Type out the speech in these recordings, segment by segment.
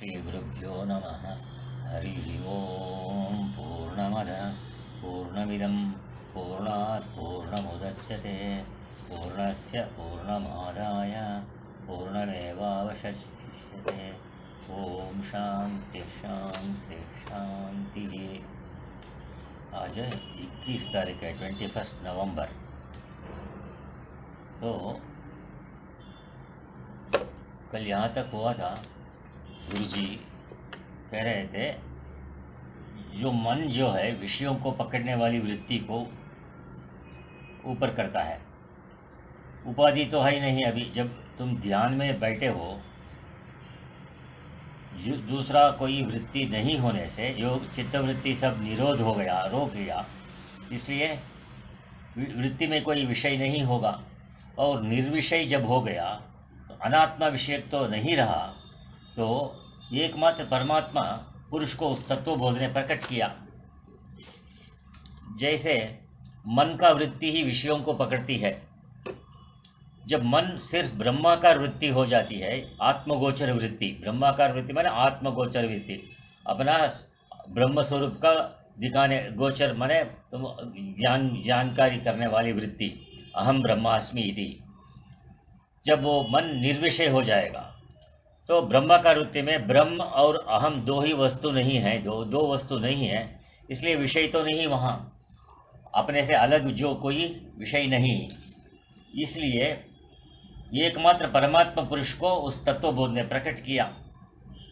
श्रीगुरुभ्यो नमः। हरिः ओं। पूर्णमिदं पूर्णात् पूर्णमुदच्यते पूर्णस्य पूर्णमादाय पूर्णमेवावशिष्यते। ओम शांति शांति शांति। आज 21 तारीख है, 21 नवंबर। तो कल यहाँ तक हुआ था, गुरु जी कह रहे थे जो मन जो है विषयों को पकड़ने वाली वृत्ति को ऊपर करता है। उपाधि तो है ही नहीं। अभी जब तुम ध्यान में बैठे हो, दूसरा कोई वृत्ति नहीं होने से योग चित्तवृत्ति सब निरोध हो गया, रोक गया, इसलिए वृत्ति में कोई विषय नहीं होगा। और निर्विषय जब हो गया तो अनात्मा विषय तो नहीं रहा, तो एकमात्र परमात्मा पुरुष को उस तत्व बोध ने प्रकट किया। जैसे मन का वृत्ति ही विषयों को पकड़ती है, जब मन सिर्फ ब्रह्माकार वृत्ति हो जाती है, आत्मगोचर वृत्ति, ब्रह्माकार वृत्ति माने आत्मगोचर वृत्ति, अपना ब्रह्म स्वरूप का दिखाने, गोचर माने तुम जानकारी करने वाली वृत्ति, अहम ब्रह्मास्मि इति। जब वो मन निर्विषय हो जाएगा तो ब्रह्माकार वृत्ति में ब्रह्म और अहम दो ही वस्तु नहीं है, दो वस्तु नहीं है, इसलिए विषय तो नहीं वहाँ, अपने से अलग जो कोई विषय नहीं। इसलिए एकमात्र परमात्मा पुरुष को उस तत्वबोध ने प्रकट किया।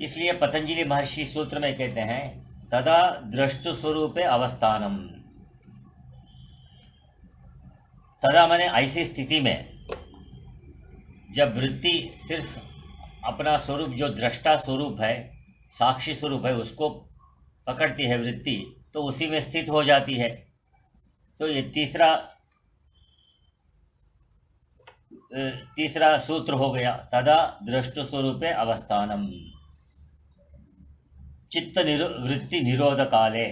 इसलिए पतंजलि महर्षि सूत्र में कहते हैं तदा दृष्टु स्वरूपे अवस्थानम। तदा माने ऐसी स्थिति में जब वृत्ति सिर्फ अपना स्वरूप जो दृष्टा स्वरूप है, साक्षी स्वरूप है, उसको पकड़ती है वृत्ति, तो उसी में स्थित हो जाती है। तो ये तीसरा सूत्र हो गया, तदा दृष्टु स्वरूपे अवस्थानम। चित्त वृत्ति निरोध काले।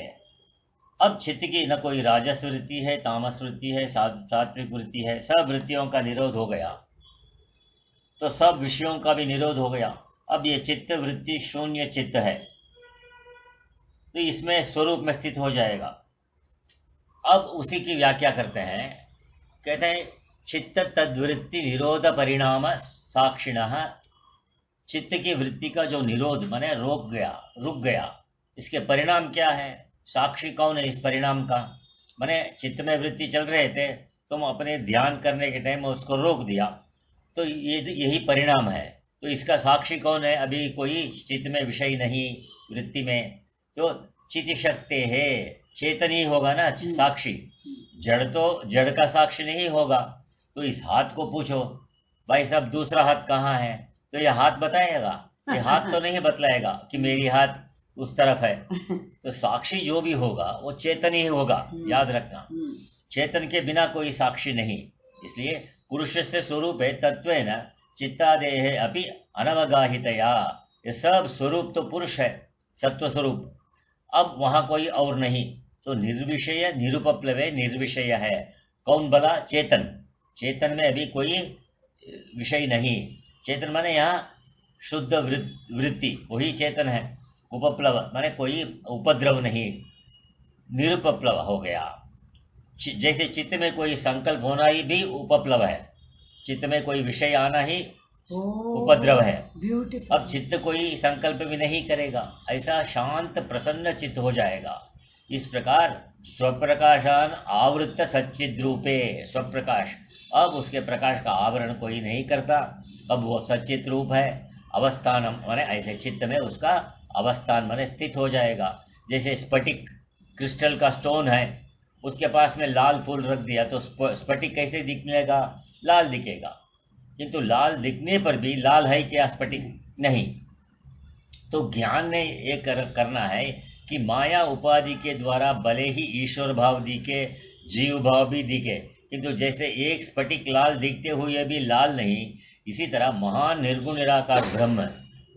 अब चित्त की न कोई राजस वृत्ति है, तामस वृत्ति है, सात्विक वृत्ति है, सब वृत्तियों का निरोध हो गया, तो सब विषयों का भी निरोध हो गया। अब ये चित्त वृत्ति शून्य चित्त है, तो इसमें स्वरूप में स्थित हो जाएगा। अब उसी की व्याख्या करते हैं, कहते हैं चित्त तद्वृत्ति निरोध परिणाम साक्षिणः। चित्त की वृत्ति का जो निरोध माने रुक गया, इसके परिणाम क्या है? साक्षी कौन है इस परिणाम का? माने चित्त में वृत्ति चल रहे थे, तुम अपने ध्यान करने के टाइम उसको रोक दिया, तो यही परिणाम है। तो इसका साक्षी कौन है? अभी कोई चित्त में विषय नहीं, वृत्ति में, तो चित्त शक्ति है, चेतन ही होगा ना साक्षी। जड़ का साक्षी नहीं होगा। तो इस हाथ को पूछो, भाई साहब दूसरा हाथ कहाँ है, तो ये हाथ बताएगा? ये हाथ तो नहीं बतलाएगा कि मेरी हाथ उस तरफ है। तो साक्षी जो भी होगा वो चेतन ही होगा, याद रखना। चेतन के बिना कोई साक्षी नहीं। इसलिए पुरुष से स्वरूप है तत्वेन चित्तादेह अपि अनवगाहितया। ये सब स्वरूप तो पुरुष है, सत्व स्वरूप। अब वहाँ कोई और नहीं, तो निर्विषय निरुपप्लवे निर्विषय है। कौन भला? चेतन। चेतन में अभी कोई विषय नहीं। चेतन माने यहाँ शुद्ध वृत्ति, वही चेतन है। उपप्लव माने कोई उपद्रव नहीं, निरुपप्लव हो गया। जैसे चित्त में कोई संकल्प होना ही भी उपप्लव है, चित्त में कोई विषय आना ही उपद्रव है। अब चित्त कोई संकल्प भी नहीं करेगा, ऐसा शांत प्रसन्न चित्त हो जाएगा। इस प्रकार स्वप्रकाशान आवृत्त सच्चिद रूपे, स्वप्रकाश, अब उसके प्रकाश का आवरण कोई नहीं करता, अब वो सच्चित रूप है। अवस्थानम माने ऐसे चित्त में उसका अवस्थान माने स्थित हो जाएगा। जैसे स्फटिक क्रिस्टल का स्टोन है, उसके पास में लाल फूल रख दिया तो स्फटिक कैसे दिखने लगा? लाल दिखेगा, किंतु लाल दिखने पर भी लाल है क्या? स्फटिक नहीं। तो ज्ञान ने ये करना है कि माया उपाधि के द्वारा भले ही ईश्वर भाव दिखे, जीव भाव भी दिखे, किंतु जैसे एक स्फटिक लाल दिखते हुए भी लाल नहीं, इसी तरह महान निर्गुण निराकार ब्रह्म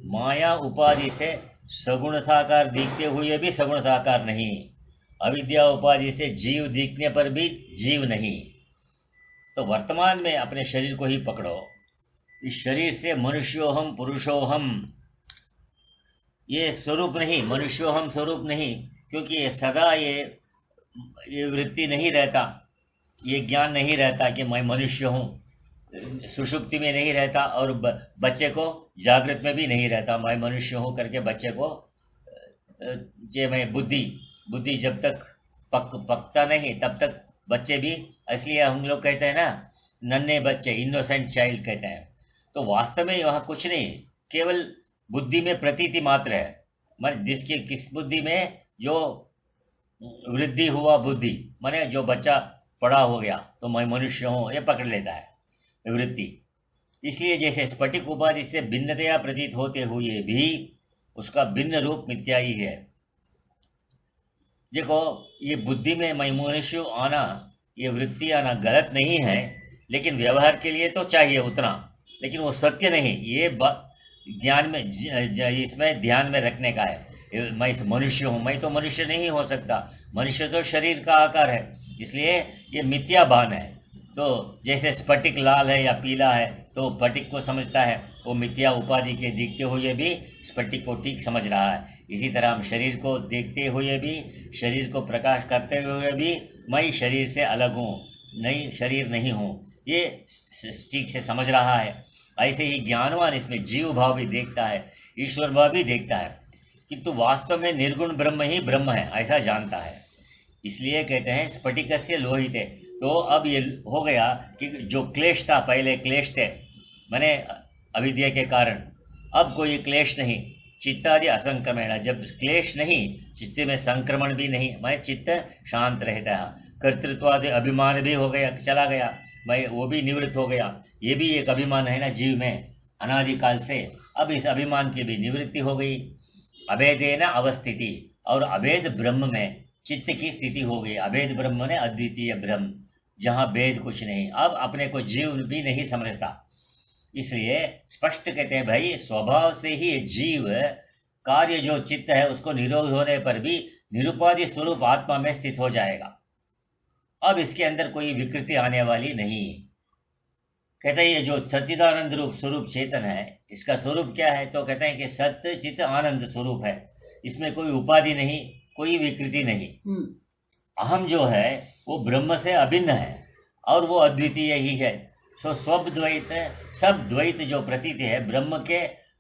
माया उपाधि से सगुणताकार दिखते हुए भी सगुणताकार नहीं, अविद्या उपाधि से जीव दिखने पर भी जीव नहीं। तो वर्तमान में अपने शरीर को ही पकड़ो, इस शरीर से मनुष्योहम पुरुषोहम ये स्वरूप नहीं, मनुष्योहम स्वरूप नहीं, क्योंकि ये सदा ये वृत्ति नहीं रहता, ये ज्ञान नहीं रहता कि मैं मनुष्य हूँ, सुषुप्ति में नहीं रहता, और बच्चे को जागृत में भी नहीं रहता मैं मनुष्य हूँ करके बच्चे को जे मैं बुद्धि जब तक पकता नहीं तब तक बच्चे भी, इसलिए हम लोग कहते हैं ना नन्हे बच्चे, इनोसेंट चाइल्ड कहते हैं। तो वास्तव में वहाँ कुछ नहीं, केवल बुद्धि में प्रतीति मात्र है। माने जिसकी किस बुद्धि में जो वृद्धि हुआ, बुद्धि माने जो बच्चा बड़ा हो गया तो मैं मनुष्य हूँ ये पकड़ लेता है वृत्ति। इसलिए जैसे स्फटिक उपाधि से भिन्नतया प्रतीत होते हुए भी उसका भिन्न रूप मिथ्या ही है। देखो ये बुद्धि में मैं मनुष्य आना, ये वृत्ति आना गलत नहीं है, लेकिन व्यवहार के लिए तो चाहिए उतना, लेकिन वो सत्य नहीं। ये ज्ञान में इसमें ध्यान में रखने का है। मैं मनुष्य हूँ, मैं तो मनुष्य नहीं हो सकता, मनुष्य तो शरीर का आकार है, इसलिए ये मिथ्या भान है। तो जैसे स्फटिक लाल है या पीला है तो स्फटिक को समझता है, वो मिथ्या उपाधि के दिखते हुए भी स्फटिक को ठीक समझ रहा है। इसी तरह हम शरीर को देखते हुए भी, शरीर को प्रकाश करते हुए भी मैं शरीर से अलग हूँ, नहीं शरीर नहीं हूँ, ये ठीक से समझ रहा है। ऐसे ही ज्ञानवान इसमें जीव भाव भी देखता है, ईश्वर भाव भी देखता है, किंतु वास्तव में निर्गुण ब्रह्म ही ब्रह्म है ऐसा जानता है। इसलिए कहते हैं स्फटिकस्य लोहिते। तो अब ये हो गया कि जो क्लेश था, पहले क्लेश थे माने अविद्या के कारण, अब कोई क्लेश नहीं, चित्तादि असंक्रमण। जब क्लेश नहीं, चित्त में संक्रमण भी नहीं, माने चित्त शांत रहता है, कर्तृत्वादि अभिमान भी हो गया, चला गया, मैं वो भी निवृत्त हो गया। ये भी एक अभिमान है ना जीव में अनादिकाल से, अब इस अभिमान की भी निवृत्ति हो गई। अभेदेन अवस्थिति, और अभेद ब्रह्म में चित्त की स्थिति हो गई। अभेद ब्रह्म ने अद्वितीय ब्रह्म, जहाँ भेद कुछ नहीं, अब अपने को जीव भी नहीं समझता। इसलिए स्पष्ट कहते हैं भाई स्वभाव से ही जीव कार्य जो चित्त है उसको निरोध होने पर भी निरुपाधि स्वरूप आत्मा में स्थित हो जाएगा। अब इसके अंदर कोई विकृति आने वाली नहीं। कहते हैं ये जो सच्चिदानंद रूप स्वरूप चेतन है, इसका स्वरूप क्या है? तो कहते हैं कि सत्य चित्त आनंद स्वरूप है, इसमें कोई उपाधि नहीं, कोई विकृति नहीं। अहम जो है वो ब्रह्म से अभिन्न है और वो अद्वितीय ही है। सो सब द्वैत, सब द्वैत जो प्रतीत है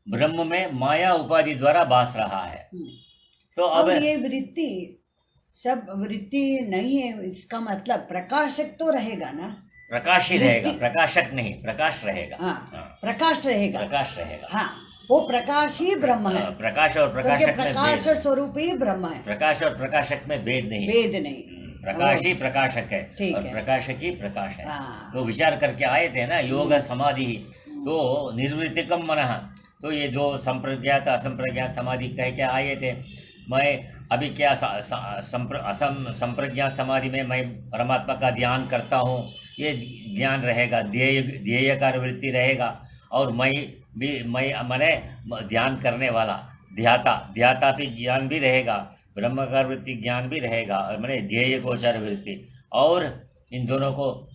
ब्रह्म में माया उपाधि द्वारा भास रहा है। तो अब ये वृत्ति सब वृत्ति नहीं है, इसका मतलब प्रकाशक तो रहेगा ना, प्रकाश ही रहेगा, प्रकाशक नहीं, प्रकाश रहेगा। हाँ, प्रकाश रहेगा, प्रकाश रहेगा। हाँ, वो प्रकाश ही ब्रह्म है। प्रकाश और प्रकाशक में प्रकाश स्वरूप ही ब्रह्म है। प्रकाश और प्रकाशक में भेद नहीं, भेद नहीं, प्रकाश ही प्रकाशक है और प्रकाशक ही प्रकाश है। तो विचार करके आए थे ना योग समाधि, तो निर्वृत्तिकम मनः, तो ये जो संप्रज्ञात असंप्रज्ञात समाधि कह के आए थे। मैं अभी क्या संप्रज्ञात समाधि में मैं परमात्मा का ध्यान करता हूँ, ये ध्यान रहेगा, ध्येयकार वृत्ति रहेगा, और मैंने ध्यान करने वाला ध्याता भी ज्ञान भी रहेगा, ब्रह्मकार वृत्ति ज्ञान भी रहेगा, और मैंने ध्येय गोचर वृत्ति, और इन दोनों को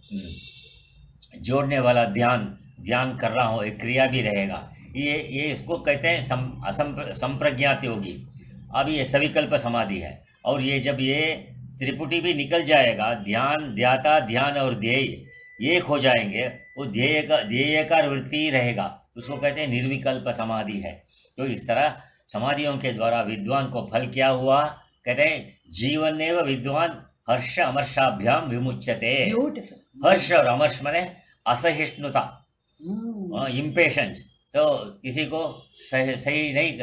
जोड़ने वाला ध्यान कर रहा हूँ, एक क्रिया भी रहेगा। ये इसको कहते हैं संप्रज्ञात योगी। अब ये सविकल्प समाधि है, और ये जब ये त्रिपुटी भी निकल जाएगा, ध्यान ध्याता ध्यान और ध्येय एक हो जाएंगे, वो ध्येयकार वृत्ति ही रहेगा, उसको कहते हैं निर्विकल्प समाधि है। तो इस तरह समाधियों के द्वारा विद्वान को फल क्या हुआ? कहते हैं जीवनेव विद्वान हर्ष अमर्षाभ्याम विमुच्यते। हर्ष और अमर्ष माने असहिष्णुता, इम्पेशंस। तो किसी को सही नहीं,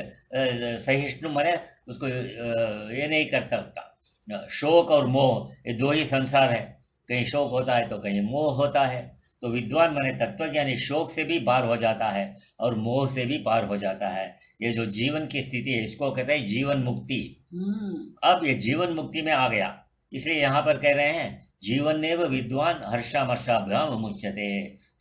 सहिष्णु माने उसको ये नहीं करता। शोक और मोह ये दो ही संसार है, कहीं शोक होता है तो कहीं मोह होता है। तो विद्वान माने तत्वज्ञानी शोक से भी पार हो जाता है और मोह से भी पार हो जाता है। ये जो जीवन की स्थिति है इसको कहते हैं जीवन मुक्ति। अब ये जीवन मुक्ति में आ गया, इसलिए यहाँ पर कह रहे हैं जीवनेव विद्वान हर्षामर्षाभ्याम मुच्यते।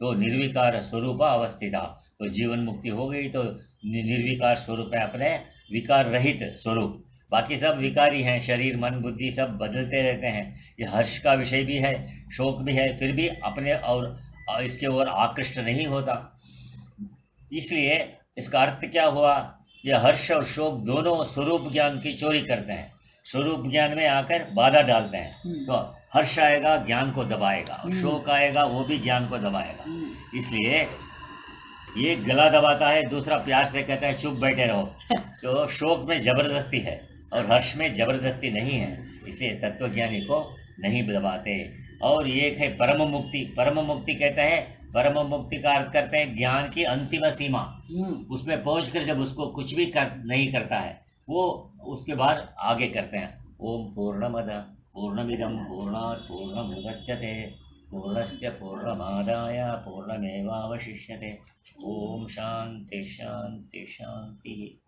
तो निर्विकार स्वरूप अवस्थिता, तो जीवन मुक्ति हो गई, तो निर्विकार स्वरूप है, अपने विकार रहित स्वरूप। बाकी सब विकारी हैं, शरीर मन बुद्धि सब बदलते रहते हैं। ये हर्ष का विषय भी है, शोक भी है, फिर भी अपने और इसके ओर आकृष्ट नहीं होता। इसलिए इसका अर्थ क्या हुआ ये हर्ष और शोक दोनों स्वरूप ज्ञान की चोरी करते हैं, स्वरूप ज्ञान में आकर बाधा डालते हैं। तो हर्ष आएगा ज्ञान को दबाएगा, और शोक आएगा वो भी ज्ञान को दबाएगा। इसलिए ये गला दबाता है, दूसरा प्यार से कहता है चुप बैठे रहो। तो शोक में जबरदस्ती है और हर्ष में जबरदस्ती नहीं है, इसलिए तत्वज्ञानी को नहीं दबाते। और एक है परम मुक्ति। परम मुक्ति कहता है, परम मुक्ति का अर्थ करते हैं ज्ञान की अंतिम सीमा। उसमें पहुंचकर जब उसको कुछ भी नहीं करता है, वो उसके बाद आगे करते हैं। ओम पूर्णमद पूर्णमिदं पूर्णात् पूर्णमुदच्यते पूर्णस्य पूर्णमादाय पूर्णमेवावशिष्यते। ओम शांति शांति शांति।